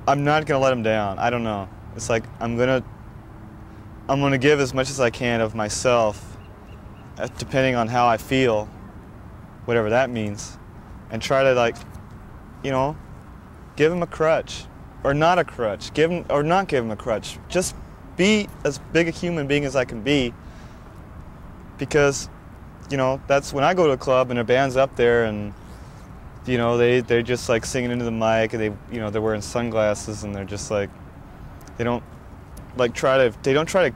I'm not gonna let them down. I don't know. It's like I'm gonna give as much as I can of myself, depending on how I feel, whatever that means, and try to, like, you know, give them a crutch, or not a crutch, give them or not give them a crutch. Just be as big a human being as I can be, because, you know, that's when I go to a club and a band's up there and, you know, they're just like singing into the mic, and they're wearing sunglasses, and they're just like, they don't try to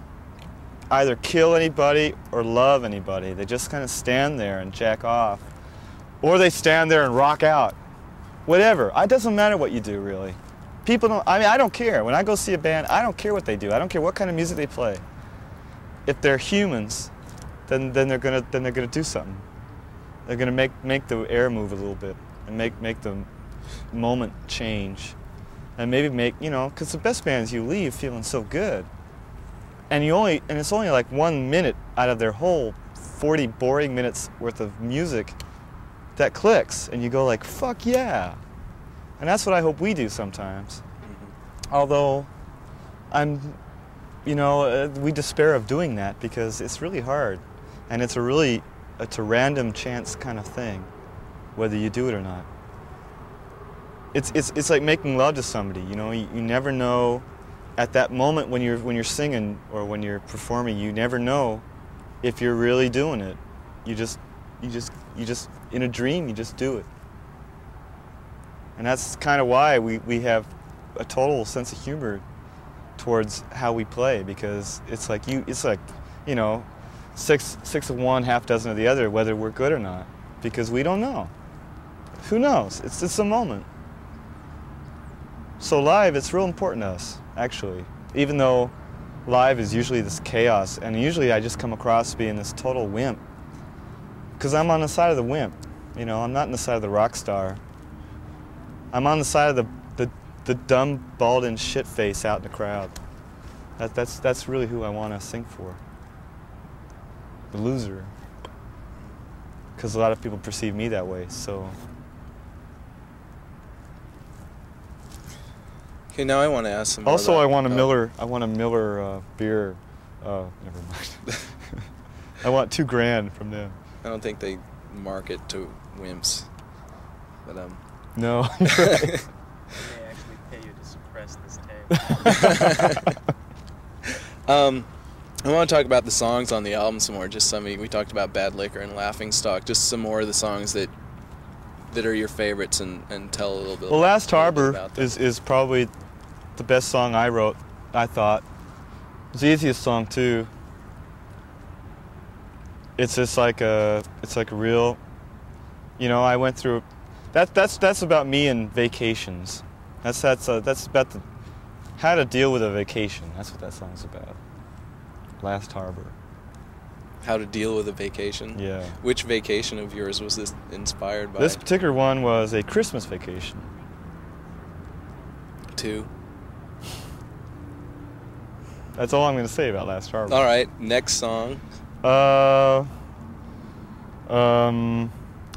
either kill anybody or love anybody. They just kind of stand there and jack off, or they stand there and rock out. Whatever. It doesn't matter what you do, really. People don't. I mean, I don't care. When I go see a band, I don't care what they do. I don't care what kind of music they play. If they're humans, then they're gonna do something. They're gonna make the air move a little bit, and make the moment change, and maybe because the best bands you leave feeling so good, and it's only like 1 minute out of their whole 40 boring minutes worth of music that clicks, and you go like, fuck yeah. And that's what I hope we do sometimes. Mm-hmm. Although we despair of doing that because it's really hard, and it's a random chance kind of thing, whether you do it or not. It's like making love to somebody. You know, you never know at that moment when you're singing or when you're performing. You never know if you're really doing it. You just in a dream, you just do it. And that's kind of why we have a total sense of humor towards how we play, because it's like six of one, half dozen of the other, whether we're good or not, because we don't know. Who knows? It's a moment. So live, it's real important to us, actually, even though live is usually this chaos, and usually I just come across being this total wimp, because I'm on the side of the wimp. You know, I'm not on the side of the rock star. I'm on the side of the dumb, bald-in shit face out in the crowd. That's really who I want to sing for. The loser. Because a lot of people perceive me that way, so. Okay, now I want to ask some more Also, about, I want a Miller beer. Never mind. I want $2,000 from them. I don't think they market to wimps, but No, you're right. They may actually pay you to suppress this tape. I want to talk about the songs on the album some more. Just we talked about Bad Liquor and Laughing Stock. Just some more of the songs that are your favorites, and tell a little bit. Well, Last Harbor about them. is probably the best song I wrote. I thought it's the easiest song too. It's just like a real, I went through. That's about me and vacations. That's about how to deal with a vacation. That's what that song's about. Last Harbor. How to deal with a vacation? Yeah. Which vacation of yours was this inspired by? This particular one was a Christmas vacation. 2. That's all I'm going to say about Last Harbor. All right, next song.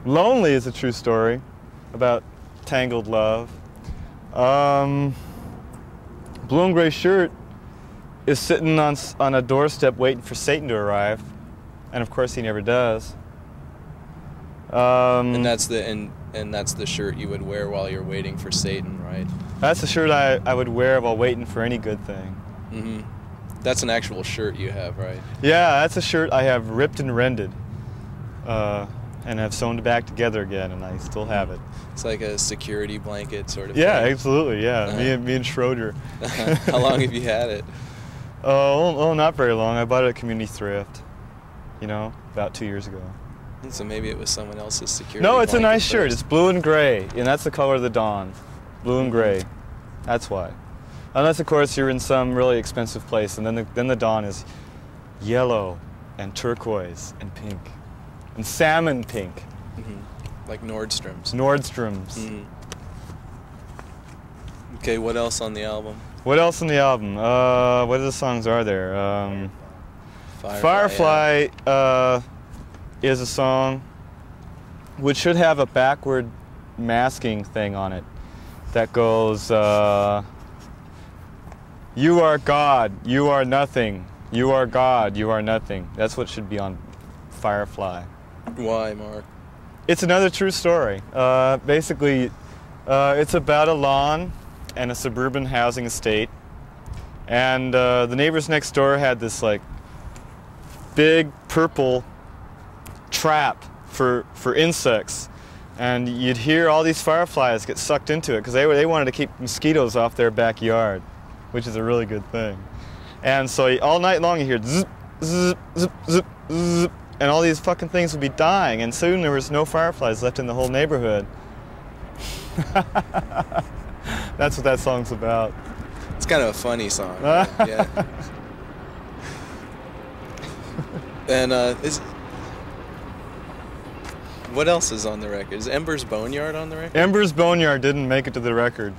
Lonely is a true story about tangled love. Blue and Gray Shirt is sitting on a doorstep waiting for Satan to arrive, and of course he never does. And that's the shirt you would wear while you're waiting for Satan, right? That's the shirt I would wear while waiting for any good thing. Mm-hmm. That's an actual shirt you have, right? Yeah, that's a shirt I have ripped and rended, and have sewn it back together again, and I still have it. It's like a security blanket sort of Yeah, thing. absolutely, yeah. Me and Schroeder. How long have you had it? Oh, not very long. I bought it at Community Thrift, about 2 years ago. So maybe it was someone else's security No, it's a nice blanket shirt. first. It's blue and gray, and that's the color of the dawn. Blue and gray. That's why. Unless, of course, you're in some really expensive place, and then the dawn is yellow and turquoise and pink and salmon pink. Mm-hmm. Like Nordstrom's. Nordstrom's. Mm-hmm. Okay, what else on the album? What else on the album? What other songs are there? Firefly is a song which should have a backward masking thing on it that goes You are God, you are nothing. You are God, you are nothing. That's what should be on Firefly. Why, Mark? It's another true story. Basically, it's about a lawn and a suburban housing estate. And the neighbors next door had this like big purple trap for insects. And you'd hear all these fireflies get sucked into it because they wanted to keep mosquitoes off their backyard, which is a really good thing. And so all night long you hear zip, zip, zip, zip, zip, and all these fucking things would be dying, and soon there was no fireflies left in the whole neighborhood. That's what that song's about. It's kind of a funny song. Yeah. And what else is on the record? Is Ember's Boneyard on the record? Ember's Boneyard didn't make it to the record.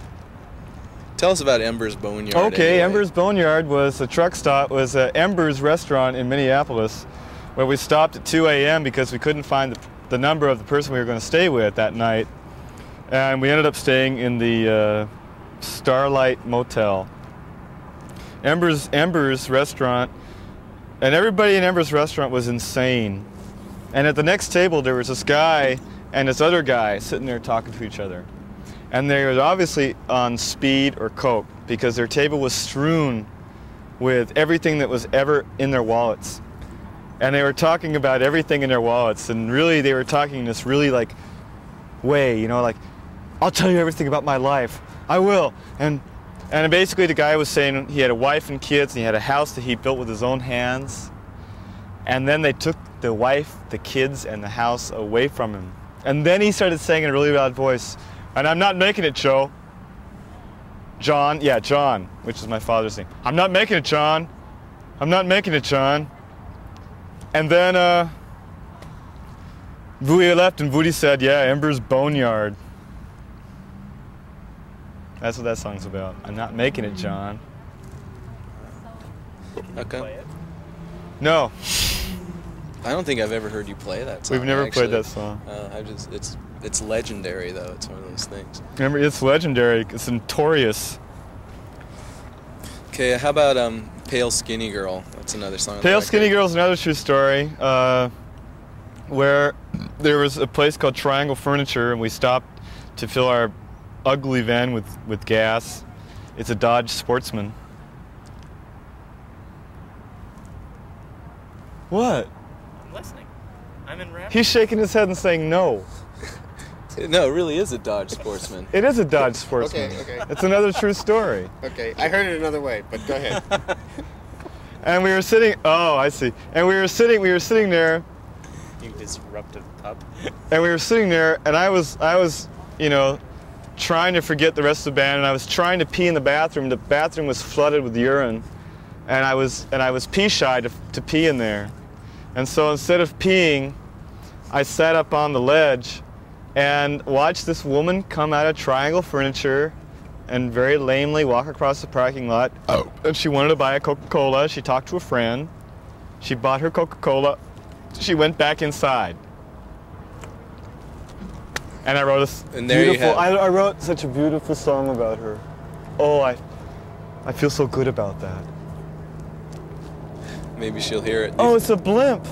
Tell us about Ember's Boneyard. Okay, anyway. Ember's Boneyard was a truck stop, was Ember's restaurant in Minneapolis, where we stopped at 2 a.m. because we couldn't find the number of the person we were going to stay with that night. And we ended up staying in the Starlight Motel. Ember's restaurant, and everybody in Ember's restaurant was insane. And at the next table there was this guy and this other guy sitting there talking to each other. And they were obviously on speed or coke because their table was strewn with everything that was ever in their wallets. And they were talking about everything in their wallets, and really they were talking in this really like way, you know, like, I'll tell you everything about my life. I will. And basically the guy was saying he had a wife and kids and he had a house that he built with his own hands. And then they took the wife, the kids, and the house away from him. And then he started saying in a really loud voice, and I'm not making it, Joe. John, yeah, John, which is my father's name. I'm not making it, John. I'm not making it, John. And then Woody left and Woody said, yeah, Ember's Boneyard. That's what that song's about. I'm not making it, John. Okay. No. I don't think I've ever heard you play that song. We've never actually. played that song. It's legendary though. It's one of those things. Remember, it's legendary. It's notorious. Okay, how about Pale Skinny Girl? That's another song. Pale Skinny Girl is another true story, where there was a place called Triangle Furniture, and we stopped to fill our ugly van with gas. It's a Dodge Sportsman. What? I'm listening. I'm in rap. He's shaking his head and saying no. No, it really is a Dodge Sportsman. It is a Dodge Sportsman. Okay. It's another true story. Okay, I heard it another way, but go ahead. And we were sitting, oh, I see. And we were sitting there, You disruptive pup. and we were sitting there, and I was, you know, trying to forget the rest of the band, and I was trying to pee in the bathroom. The bathroom was flooded with urine, and I was pee shy to pee in there. And so instead of peeing, I sat up on the ledge and watched this woman come out of Triangle Furniture and very lamely walk across the parking lot. Oh. And she wanted to buy a Coca-Cola. She talked to a friend. She bought her Coca-Cola. She went back inside. And I wrote I wrote such a beautiful song about her. Oh, I feel so good about that. Maybe she'll hear it. Oh, it's a blimp.